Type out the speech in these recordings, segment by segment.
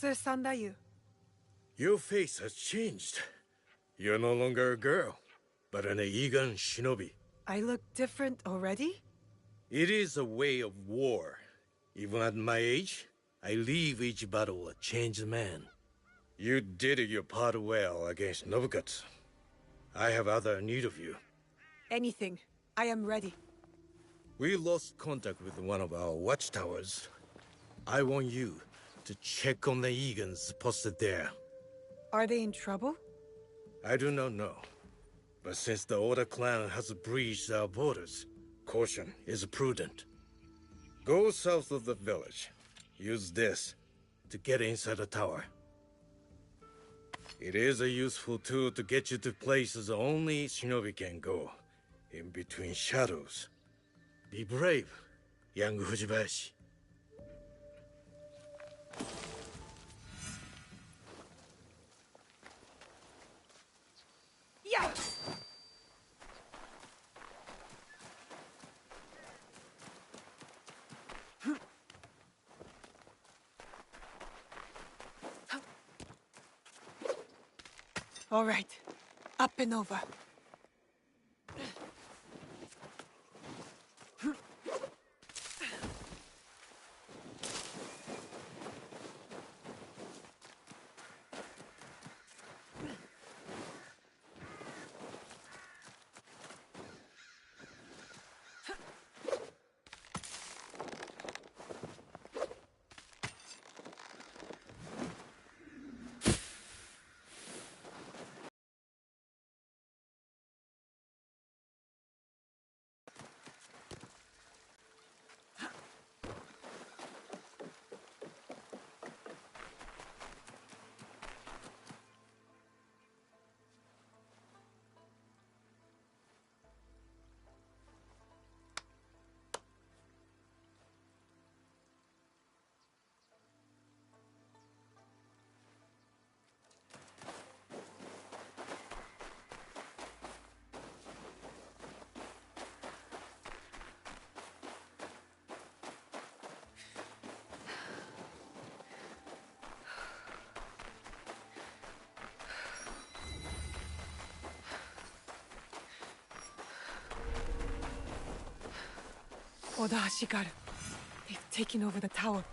Sir Sandayu. Your face has changed. You're no longer a girl, but an Egan shinobi. I look different already? It is a way of war. Even at my age, I leave each battle a changed man. You did your part well against Nobukatsu. I have other need of you. Anything. I am ready. We lost contact with one of our watchtowers. I want you to check on the Egans posted there. Are they in trouble? I do not know. But since the Oda clan has breached our borders, caution is prudent. Go south of the village. Use this to get inside the tower. It is a useful tool to get you to places only shinobi can go, in between shadows. Be brave, young Fujibayashi. Yeah! All right. Up and over. Oda Ashigaru. They've taken over the tower.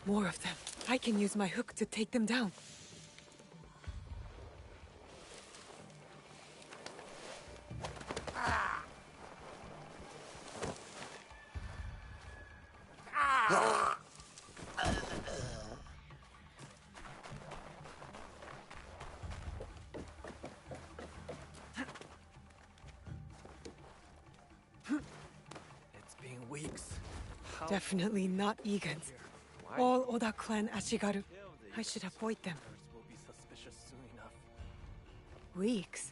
More of them. I can use my hook to take them down. It's been weeks. Definitely not Egan's. All Oda clan Ashigaru. I should avoid them. Will be suspicious soon enough. Weeks?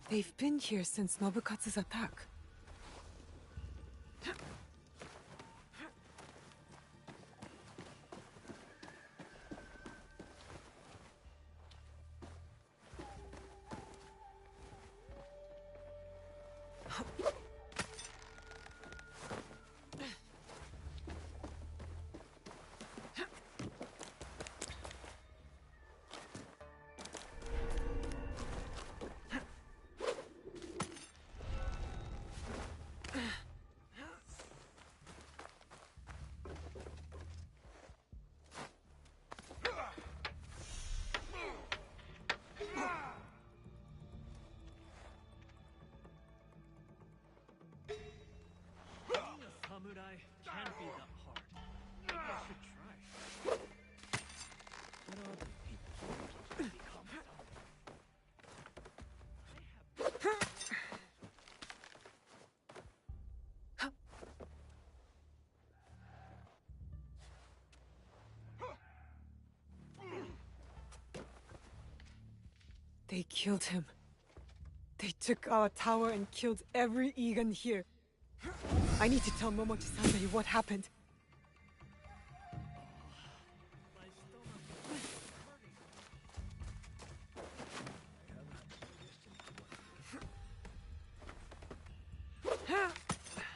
They've been here since Nobukatsu's attack. Samurai can't be that hard. Maybe I should try. What are the people who become They killed him. They took our tower and killed every Egan here. I need to tell Momochi-sensei what happened. My stomach is hurting. I have a suggestion.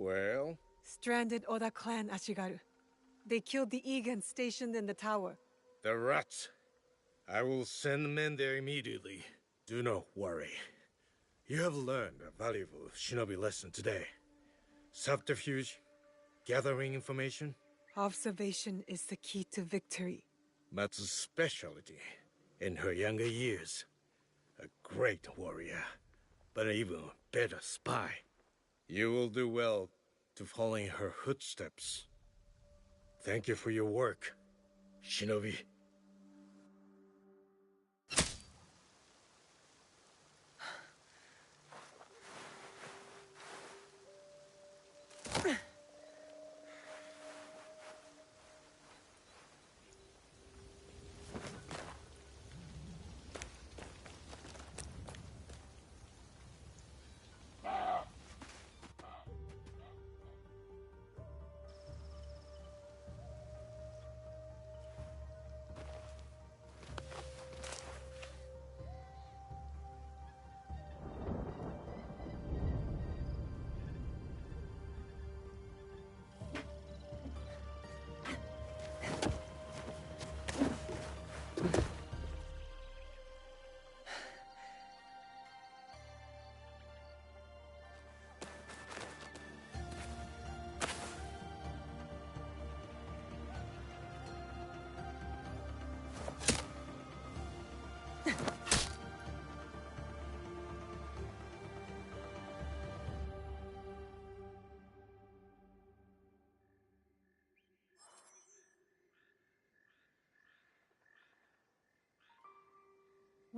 Well? Stranded Oda clan Ashigaru. They killed the Egan stationed in the tower. The rats. I will send men there immediately. Do not worry. You have learned a valuable shinobi lesson today. Subterfuge, gathering information. Observation is the key to victory. Matsu's specialty in her younger years. A great warrior, but an even better spy. You will do well to follow in her footsteps. Thank you for your work, shinobi.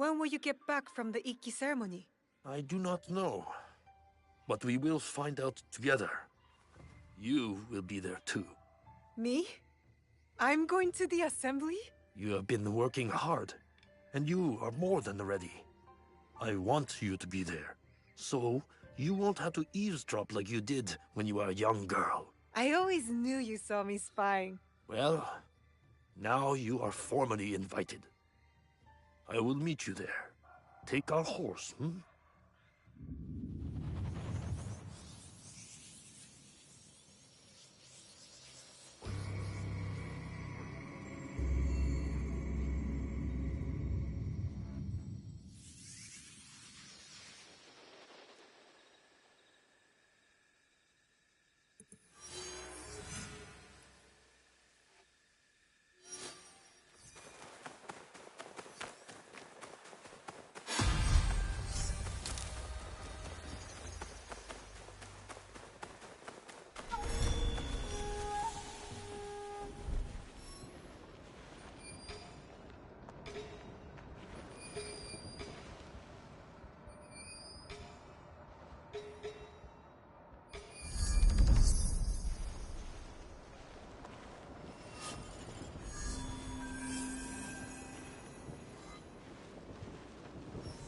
When will you get back from the Ikki ceremony? I do not know. But we will find out together. You will be there too. Me? I'm going to the assembly? You have been working hard, and you are more than ready. I want you to be there, so you won't have to eavesdrop like you did when you were a young girl. I always knew you saw me spying. Well, now you are formally invited. I will meet you there. Take our horse, hmm?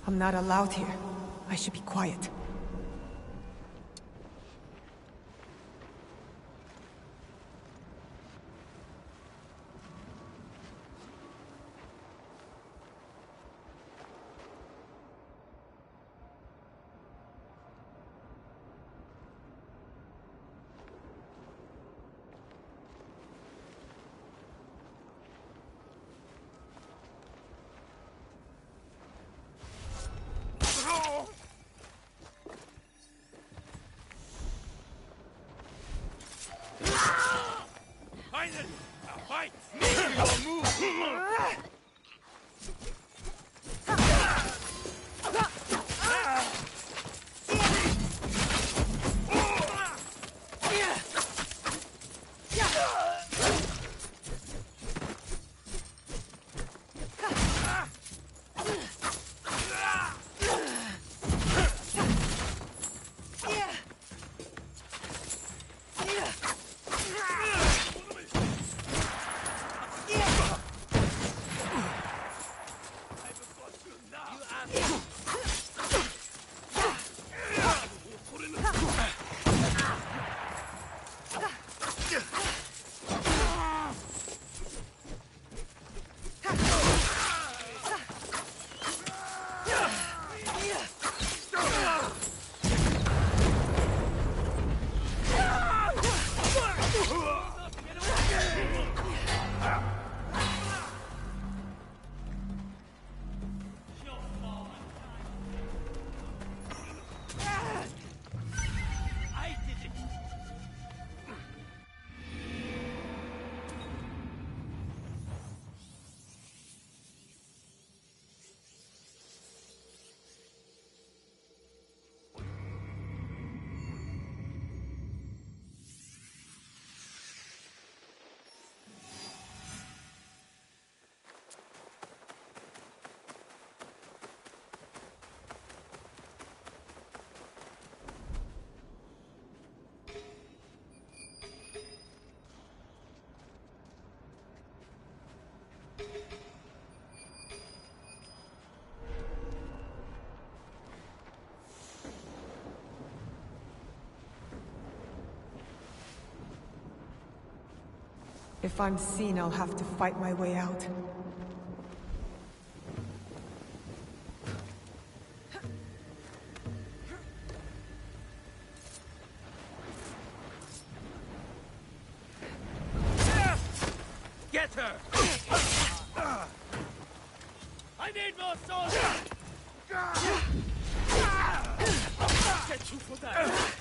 I'm not allowed here. I should be quiet. If I'm seen, I'll have to fight my way out. Get her! I need more soldiers! Get you for that!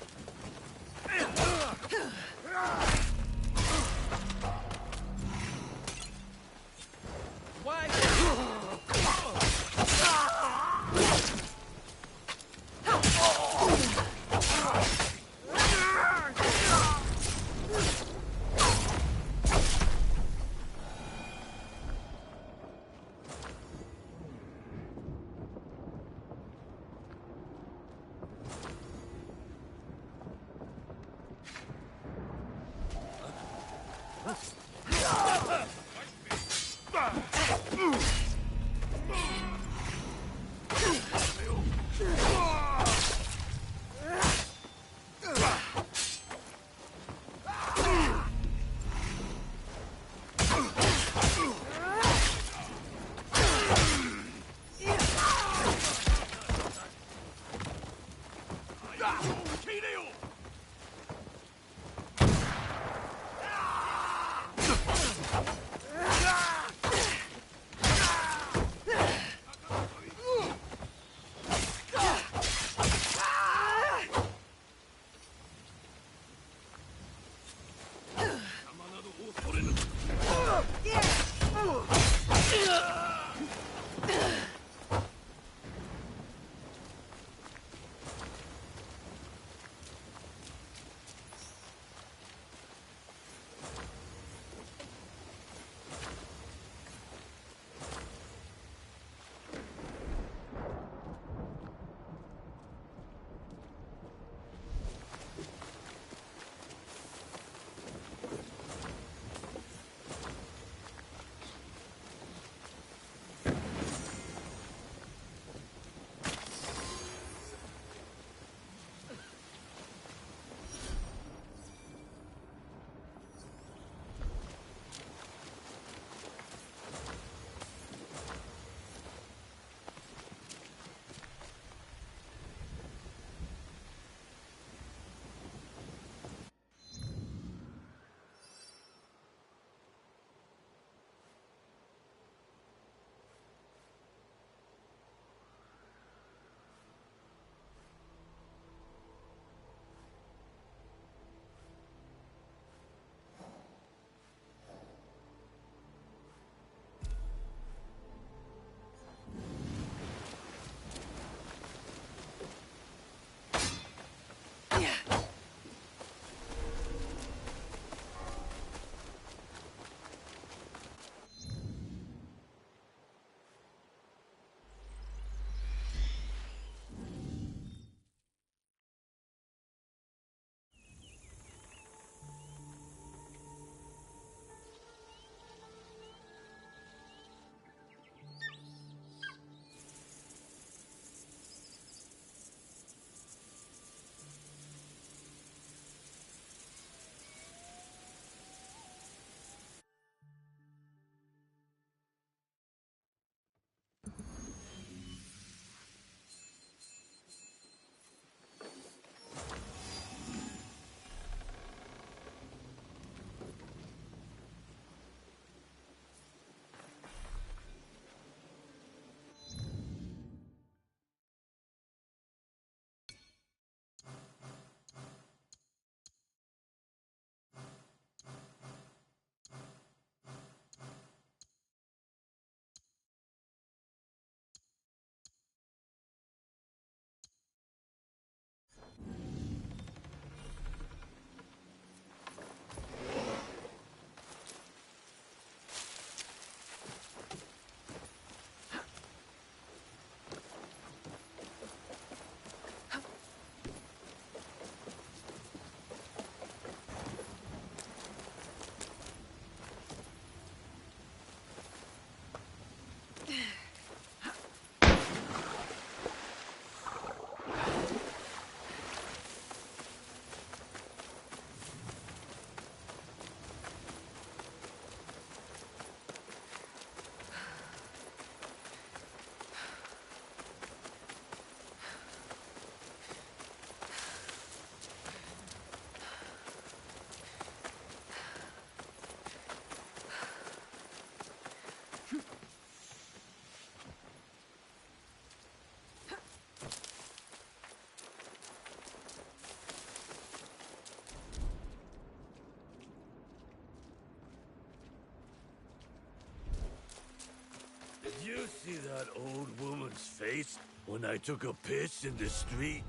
see that old woman's face when I took a piss in the street?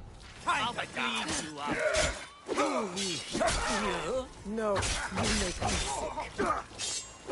I'll clean you up. No, you make me sick.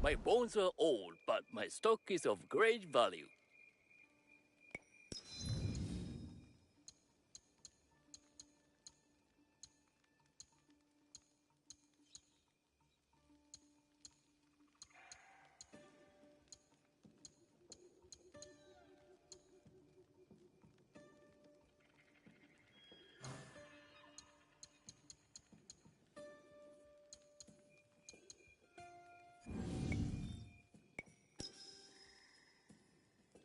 My bones are old, but my stock is of great value.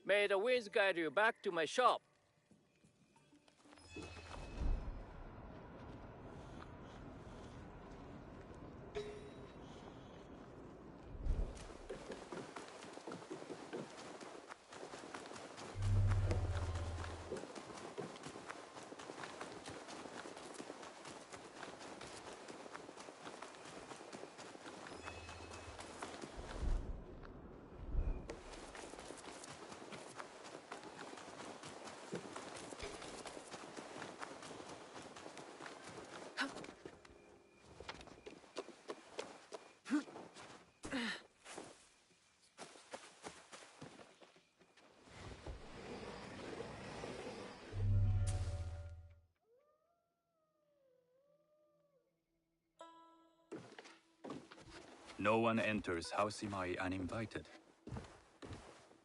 May the winds guide you back to my shop. No one enters House Imai uninvited.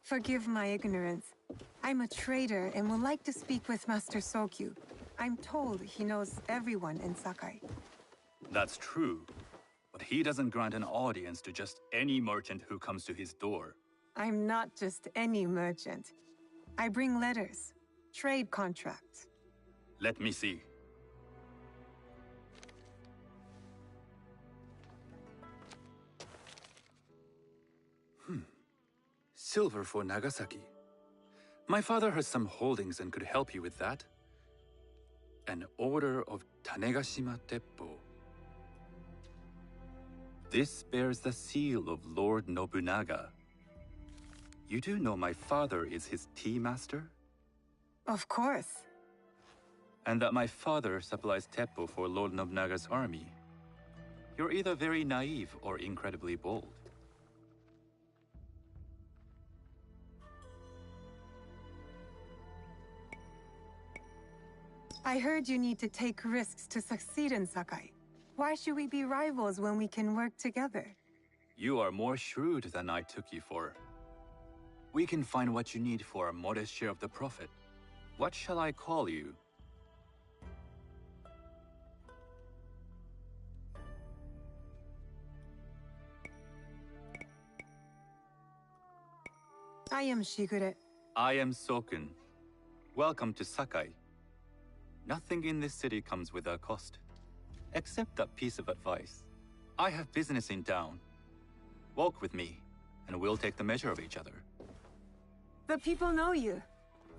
Forgive my ignorance. I'm a trader and would like to speak with Master Sokyu. I'm told he knows everyone in Sakai. That's true, but he doesn't grant an audience to just any merchant who comes to his door. I'm not just any merchant. I bring letters, trade contracts. Let me see. Silver for Nagasaki. My father has some holdings and could help you with that. An order of Tanegashima Teppo. This bears the seal of Lord Nobunaga. You do know my father is his tea master? Of course. And that my father supplies Teppo for Lord Nobunaga's army. You're either very naive or incredibly bold. I heard you need to take risks to succeed in Sakai. Why should we be rivals when we can work together? You are more shrewd than I took you for. We can find what you need for a modest share of the profit. What shall I call you? I am Shigure. I am Sokun. Welcome to Sakai. Nothing in this city comes without cost. Except that piece of advice. I have business in town. Walk with me, and we'll take the measure of each other. The people know you.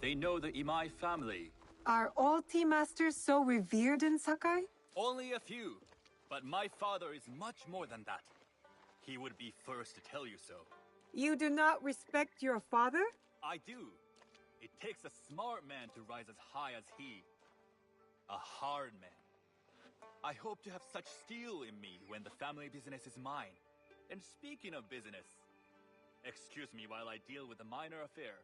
They know the Imai family. Are all tea masters so revered in Sakai? Only a few, but my father is much more than that. He would be first to tell you so. You do not respect your father? I do. It takes a smart man to rise as high as he. A hard man. I hope to have such steel in me when the family business is mine. And speaking of business, excuse me while I deal with a minor affair.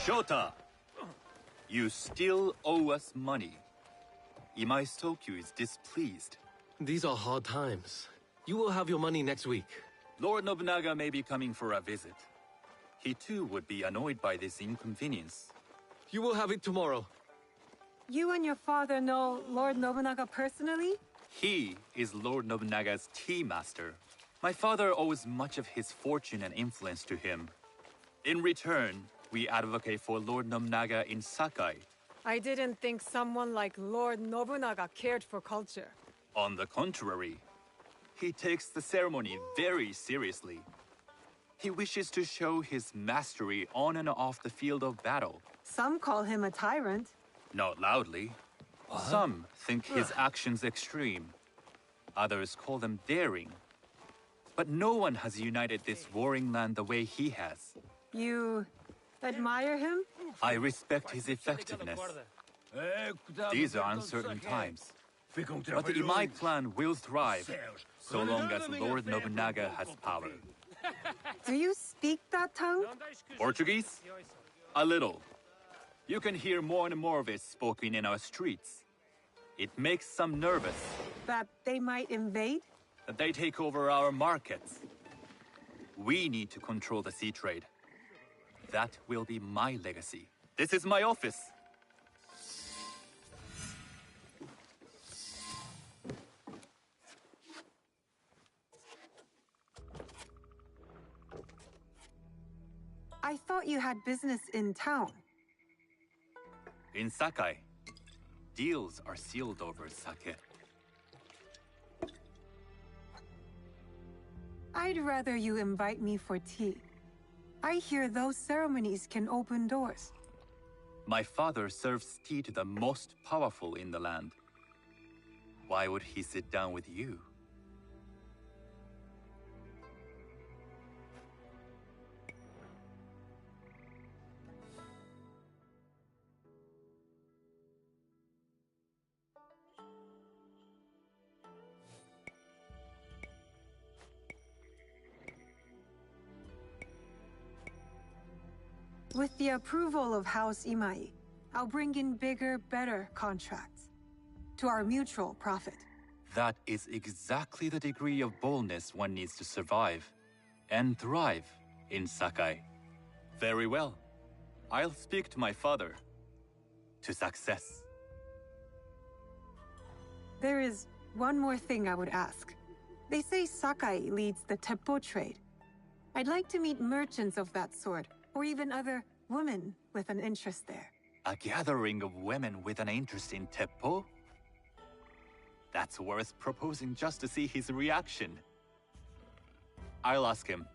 Shota! You still owe us money. Imai Sokyu is displeased. These are hard times. You will have your money next week. Lord Nobunaga may be coming for a visit. He too would be annoyed by this inconvenience. You will have it tomorrow. You and your father know Lord Nobunaga personally? He is Lord Nobunaga's tea master. My father owes much of his fortune and influence to him. In return, we advocate for Lord Nobunaga in Sakai. I didn't think someone like Lord Nobunaga cared for culture. On the contrary, he takes the ceremony very seriously. He wishes to show his mastery on and off the field of battle. Some call him a tyrant. Not loudly. Some think his actions extreme. Others call them daring. But no one has united this warring land the way he has. You admire him? I respect his effectiveness. These are uncertain times. But the Imai clan will thrive, so long as Lord Nobunaga has power. Do you speak that tongue? Portuguese? A little. You can hear more and more of it spoken in our streets. It makes some nervous. That they might invade? That they take over our markets. We need to control the sea trade. That will be my legacy. This is my office. I thought you had business in town. In Sakai, deals are sealed over sake. I'd rather you invite me for tea. I hear those ceremonies can open doors. My father serves tea to the most powerful in the land. Why would he sit down with you? With the approval of House Imai, I'll bring in bigger, better contracts. To our mutual profit. That is exactly the degree of boldness one needs to survive and thrive in Sakai. Very well. I'll speak to my father. To success. There is one more thing I would ask. They say Sakai leads the teppo trade. I'd like to meet merchants of that sort, or even other women with an interest there. A gathering of women with an interest in teppo? That's worth proposing just to see his reaction. I'll ask him.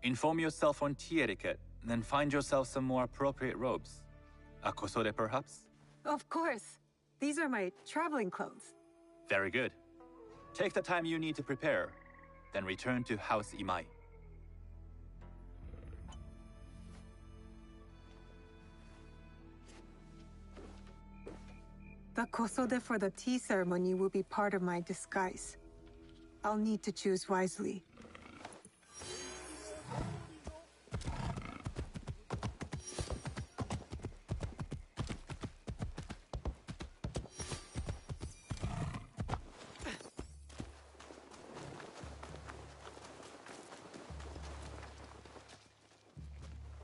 Inform yourself on tea etiquette, then find yourself some more appropriate robes. A kosode, perhaps? Of course. These are my traveling clothes. Very good. Take the time you need to prepare, then return to House Imai. The kosode for the tea ceremony will be part of my disguise. I'll need to choose wisely.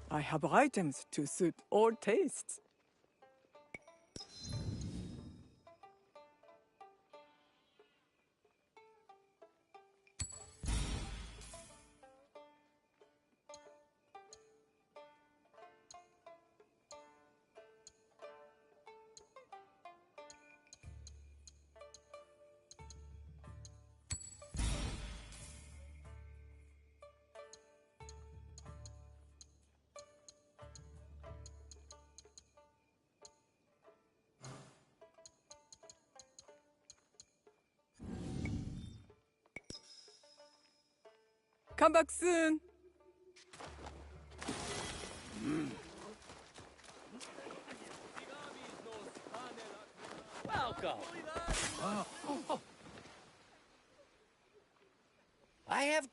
I have items to suit all tastes. Come back soon. Welcome. I have.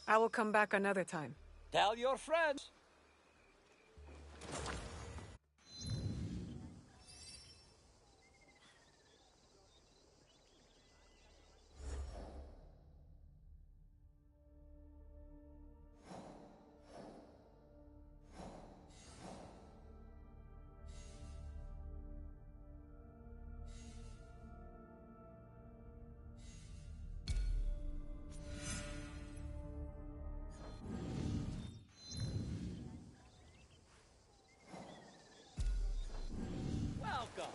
I will come back another time. Tell your friends. Welcome.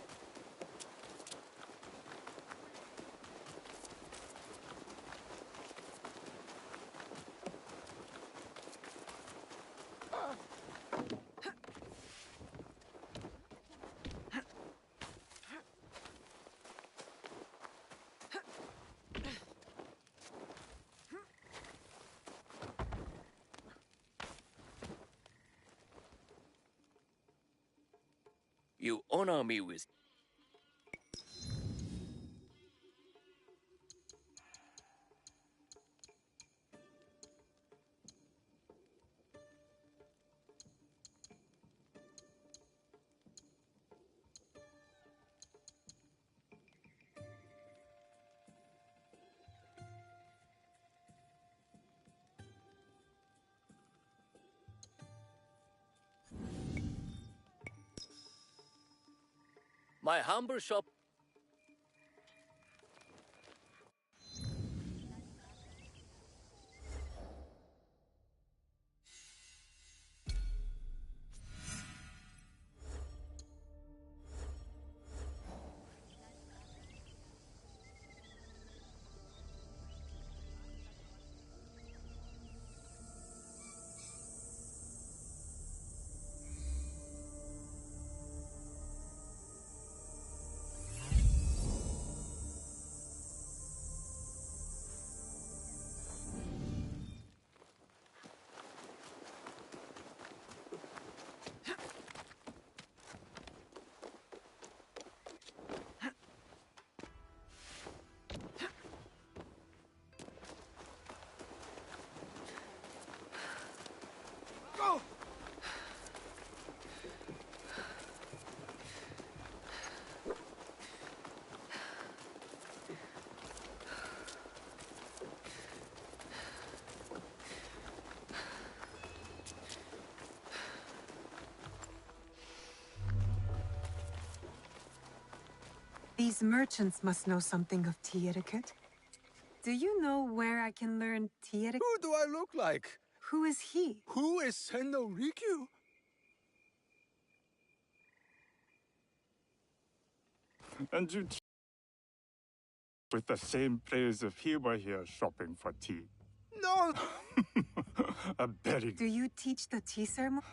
You honor me with my humble shop. These merchants must know something of tea etiquette. Do you know where I can learn tea etiquette? Who do I look like? Who is he? Who is Sendo Rikyu? And you with the same praise if he were here shopping for tea. No! A berry. Do you teach the tea ceremony?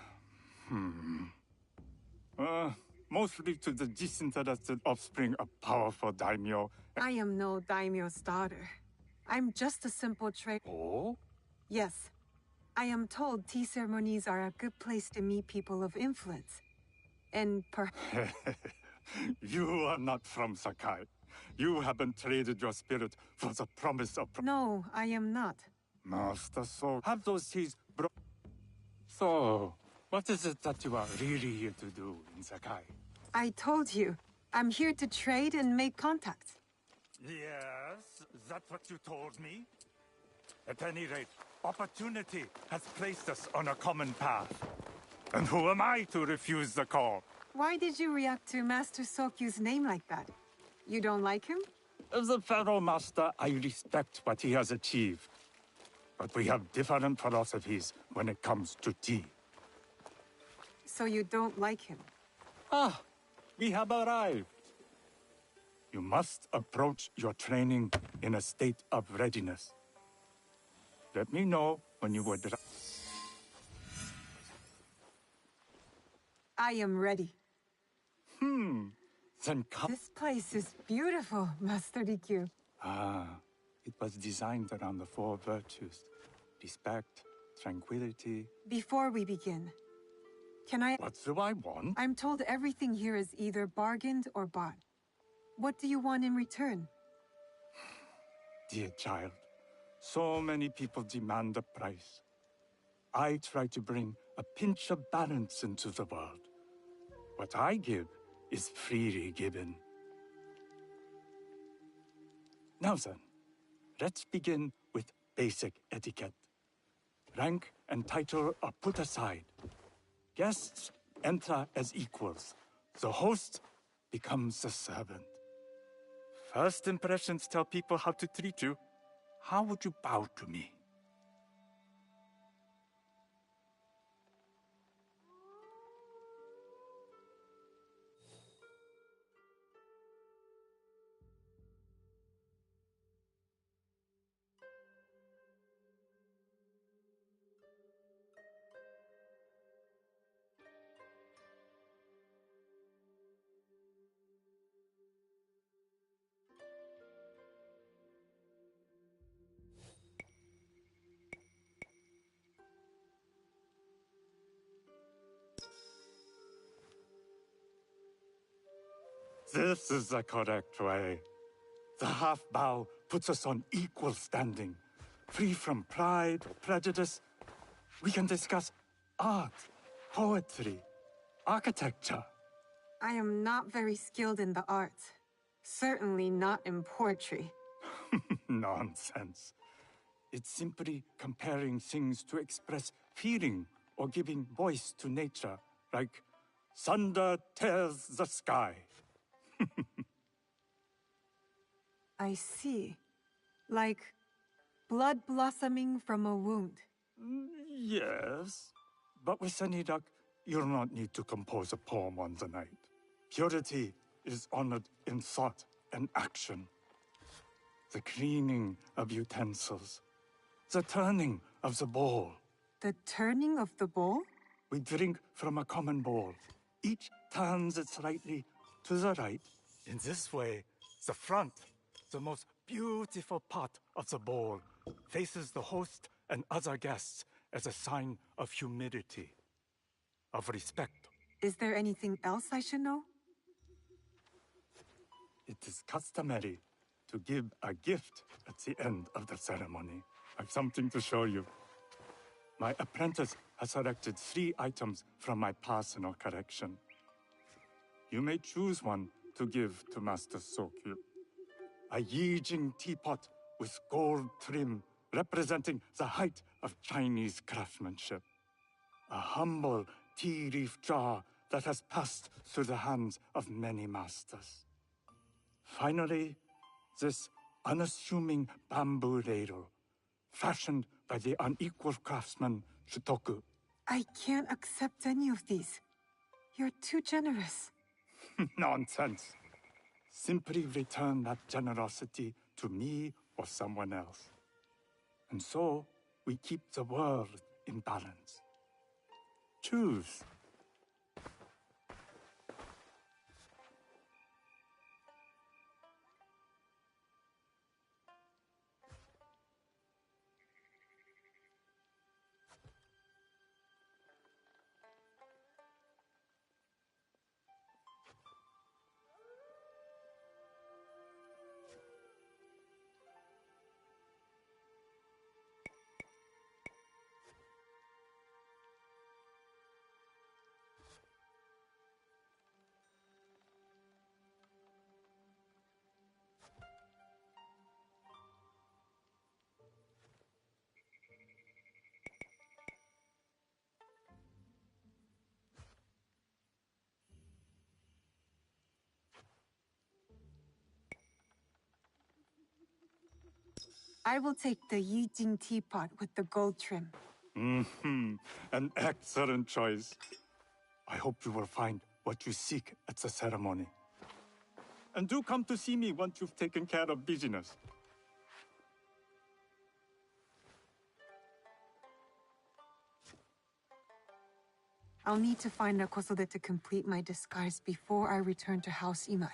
Mostly to the disinterested offspring of powerful daimyo. I am no daimyo's daughter. I'm just a simple trade. Oh? Yes. I am told tea ceremonies are a good place to meet people of influence. And You are not from Sakai. You haven't traded your spirit for the promise of... No, I am not. Master So, have those teas So, what is it that you are really here to do in Sakai? I told you. I'm here to trade and make contacts. Yes, that's what you told me. At any rate, opportunity has placed us on a common path. And who am I to refuse the call? Why did you react to Master Sokyu's name like that? You don't like him? As a Pharaoh Master, I respect what he has achieved. But we have different philosophies when it comes to tea. So you don't like him? Ah, we have arrived. You must approach your training in a state of readiness. Let me know when you would... I am ready. Then come... This place is beautiful, Master Rikyu. Ah, it was designed around the four virtues. Respect, tranquility... Before we begin, can I... What do I want? I'm told everything here is either bargained or bought. What do you want in return? Dear child, So many people demand a price. I try to bring a pinch of balance into the world. What I give is freely given. Now then, let's begin with basic etiquette. Rank and title are put aside. Guests enter as equals. The host becomes the servant. First impressions tell people how to treat you. How would you bow to me? This is the correct way. The half bow puts us on equal standing, free from pride or prejudice. We can discuss art, poetry, architecture. I am not very skilled in the arts. Certainly not in poetry. Nonsense. It's simply comparing things to express feeling or giving voice to nature, like thunder tears the sky. I see. Like blood blossoming from a wound. Yes, but with any luck, you'll not need to compose a poem on the night. Purity is honored in thought and action. The cleaning of utensils, the turning of the bowl. The turning of the bowl? We drink from a common bowl. Each turns it slightly to the right. In this way, the front, the most beautiful part of the bowl, faces the host and other guests as a sign of humility, of respect. Is there anything else I should know? It is customary to give a gift at the end of the ceremony. I've something to show you. My apprentice has selected 3 items from my personal collection. You may choose one to give to Master Sokyu. A Yijing teapot with gold trim representing the height of Chinese craftsmanship. A humble tea leaf jar that has passed through the hands of many masters. Finally, this unassuming bamboo ladle, fashioned by the unequal craftsman Shutoku. I can't accept any of these. You're too generous. Nonsense. Simply return that generosity to me or someone else. And so, we keep the world in balance. Choose. I will take the Yijing teapot with the gold trim. An excellent choice. I hope you will find what you seek at the ceremony. And do come to see me once you've taken care of business. I'll need to find a kosode to complete my disguise before I return to House Imai.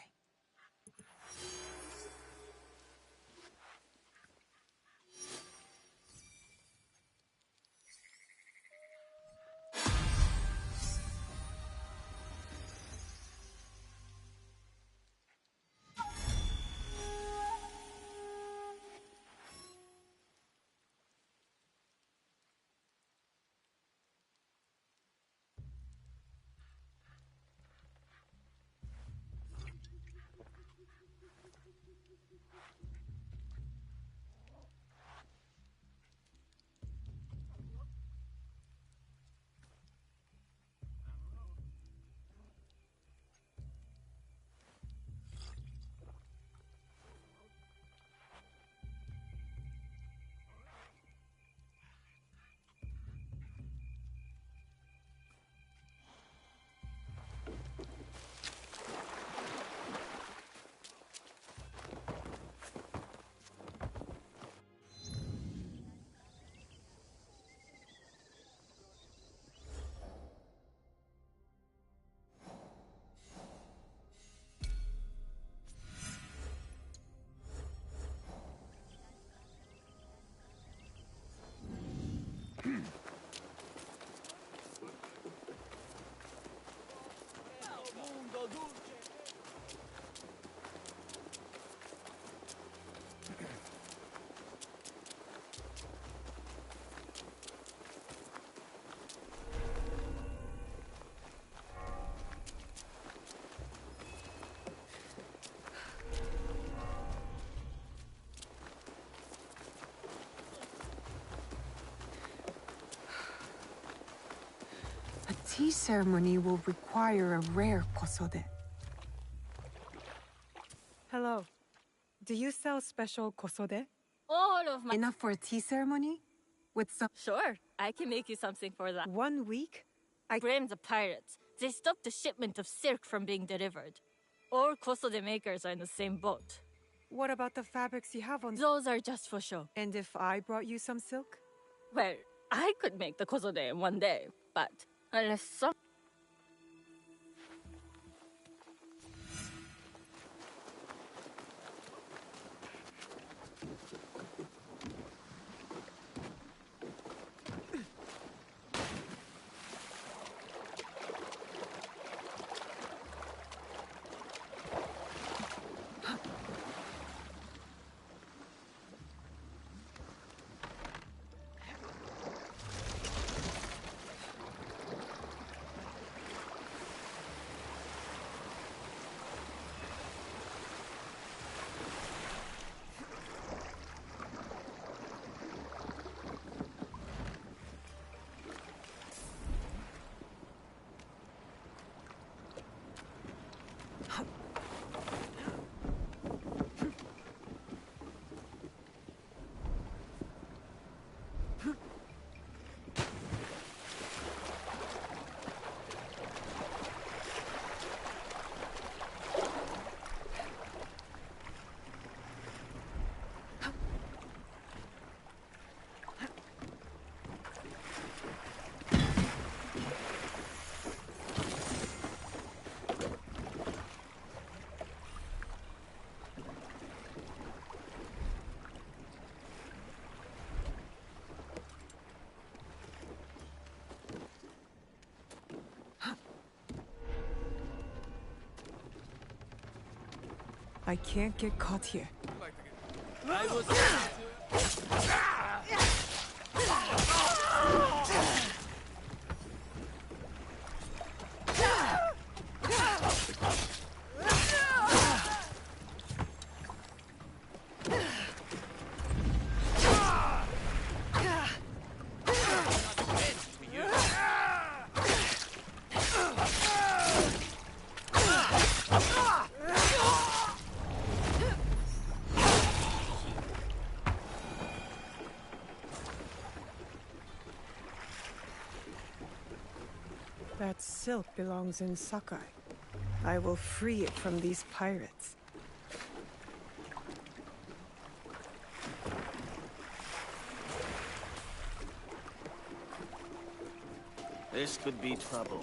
A tea ceremony will require a rare kosode. Hello. Do you sell special kosode? All of my... Enough for a tea ceremony? With some... Sure, I can make you something for that. 1 week? I blamed the pirates. They stopped the shipment of silk from being delivered. All kosode makers are in the same boat. What about the fabrics you have on? Those are just for show. And if I brought you some silk? Well, I could make the kosode in 1 day, but unless some... I can't get caught here. I was... That silk belongs in Sakai. I will free it from these pirates. This could be trouble.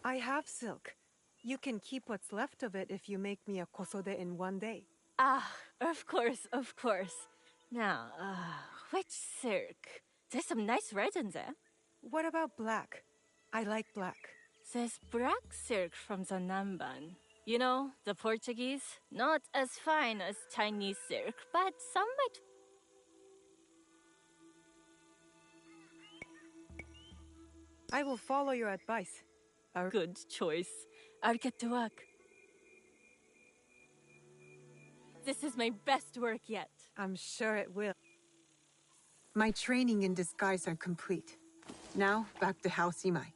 I have silk. You can keep what's left of it if you make me a kosode in 1 day. Ah, of course, of course. Now, which silk? There's some nice red in there. What about black? I like black. This black silk from the Namban. You know, the Portuguese? Not as fine as Chinese silk, but somewhat. I will follow your advice. A good choice. I'll get to work. This is my best work yet. I'm sure it will. My training in disguise are complete. Now, back to House Imai.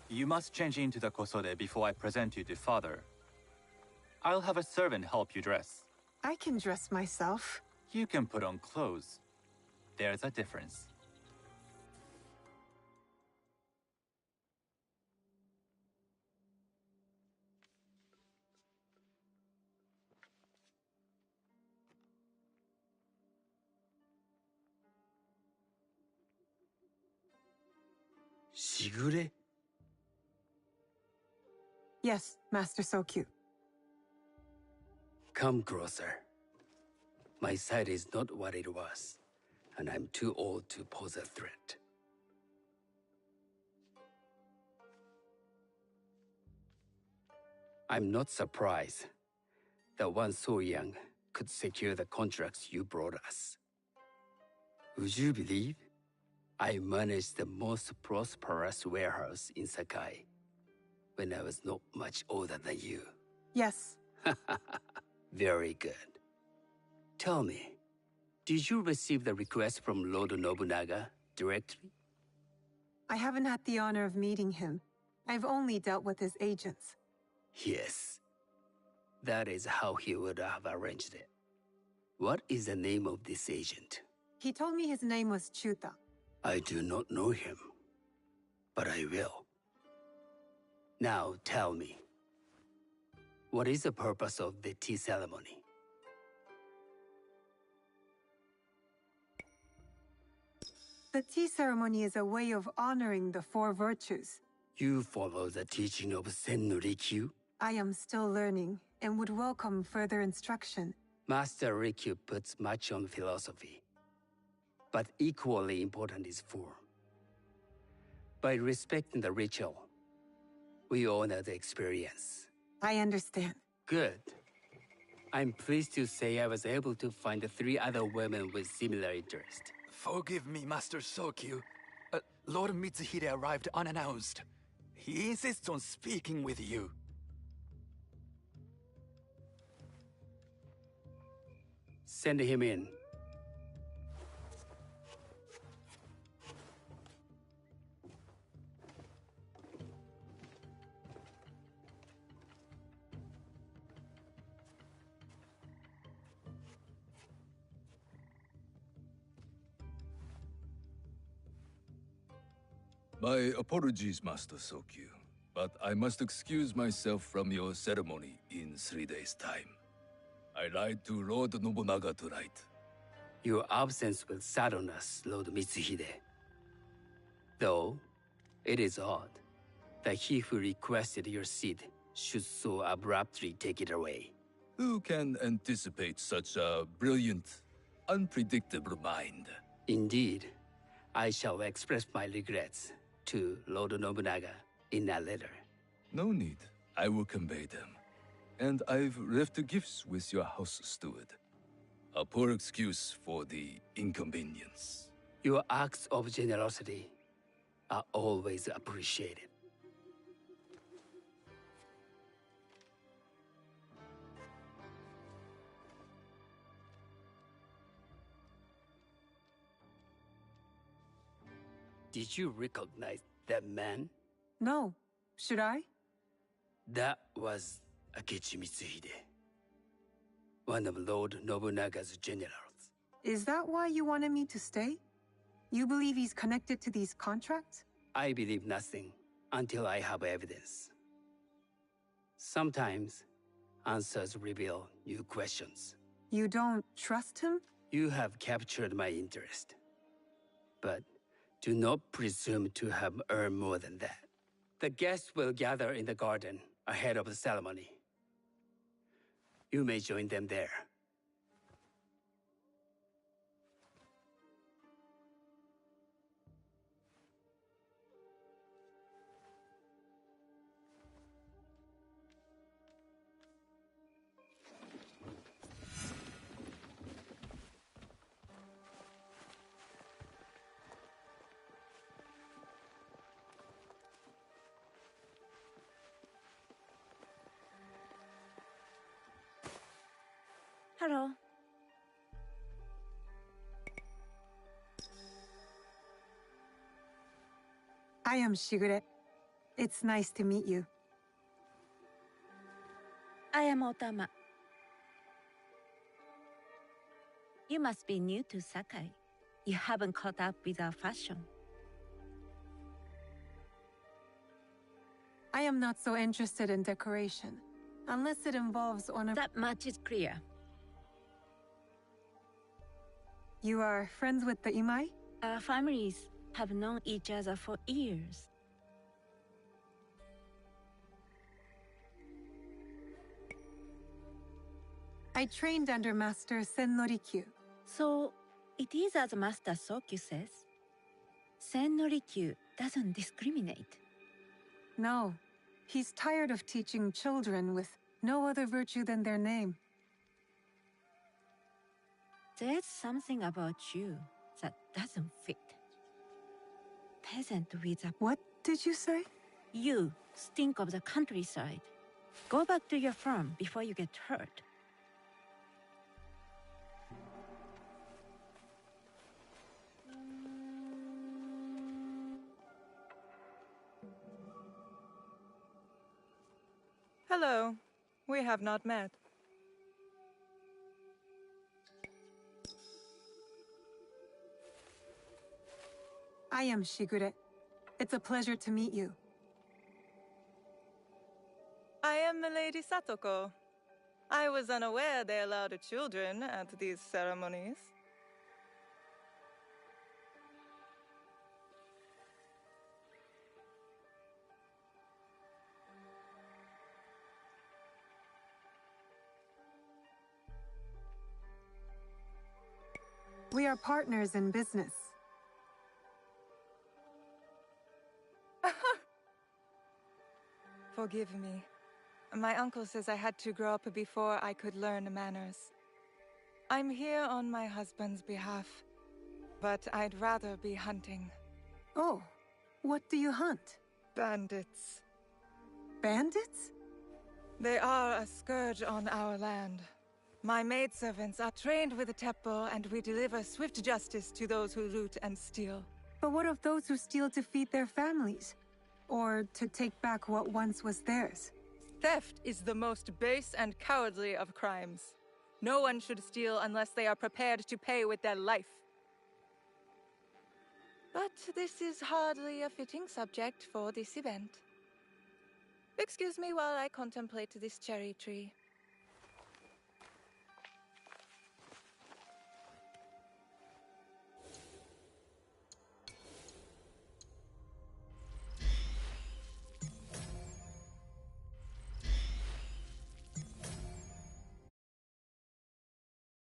You must change into the kosode before I present you to father. I'll have a servant help you dress. I can dress myself. You can put on clothes. There's a difference. Shigure? Yes, Master Sokyu. Come closer. My sight is not what it was, and I'm too old to pose a threat. I'm not surprised that one so young could secure the contracts you brought us. Would you believe I managed the most prosperous warehouse in Sakai when I was not much older than you? Yes. Very good. Tell me, did you receive the request from Lord Nobunaga directly? I haven't had the honor of meeting him. I've only dealt with his agents. Yes. That is how he would have arranged it. What is the name of this agent? He told me his name was Chuta. I do not know him, but I will. Now tell me, what is the purpose of the tea ceremony? The tea ceremony is a way of honoring the four virtues. You follow the teaching of Sen no Rikyu? I am still learning and would welcome further instruction. Master Rikyu puts much on philosophy, but equally important is form. By respecting the ritual, we honor the experience. I understand. Good. I'm pleased to say I was able to find 3 other women with similar interest. Forgive me, Master Sokyu. Lord Mitsuhide arrived unannounced. He insists on speaking with you. Send him in. My apologies, Master Sokyu, but I must excuse myself from your ceremony in 3 days' time. I lied to Lord Nobunaga tonight. Your absence will sadden us, Lord Mitsuhide. Though, it is odd that he who requested your seat should so abruptly take it away. Who can anticipate such a brilliant, unpredictable mind? Indeed, I shall express my regrets to Lord Nobunaga in a letter. No need. I will convey them. And I've left gifts with your house steward. A poor excuse for the inconvenience. Your acts of generosity are always appreciated. Did you recognize that man? No. Should I? That was Akechi Mitsuhide, one of Lord Nobunaga's generals. Is that why you wanted me to stay? You believe he's connected to these contracts? I believe nothing until I have evidence. Sometimes, answers reveal new questions. You don't trust him? You have captured my interest. But do not presume to have earned more than that. The guests will gather in the garden ahead of the ceremony. You may join them there. Hello. I am Shigure. It's nice to meet you. I am Otama. You must be new to Sakai. You haven't caught up with our fashion. I am not so interested in decoration, unless it involves That much is clear. You are friends with the Imai? Our families have known each other for years. I trained under Master Sen Norikyu. So, it is as Master Sokyu says. Sen Norikyu doesn't discriminate. No, he's tired of teaching children with no other virtue than their name. There's something about you that doesn't fit. Peasant with a... What did you say? You stink of the countryside. Go back to your farm before you get hurt. Hello. We have not met. I am Shigure. It's a pleasure to meet you. I am Milady Satoko. I was unaware they allowed children at these ceremonies. We are partners in business. Forgive me. My uncle says I had to grow up before I could learn manners. I'm here on my husband's behalf, but I'd rather be hunting. Oh, what do you hunt? Bandits. Bandits? They are a scourge on our land. My maidservants are trained with the teppo, and we deliver swift justice to those who loot and steal. But what of those who steal to feed their families? Or to take back what once was theirs? Theft is the most base and cowardly of crimes. No one should steal unless they are prepared to pay with their life. But this is hardly a fitting subject for this event. Excuse me while I contemplate this cherry tree.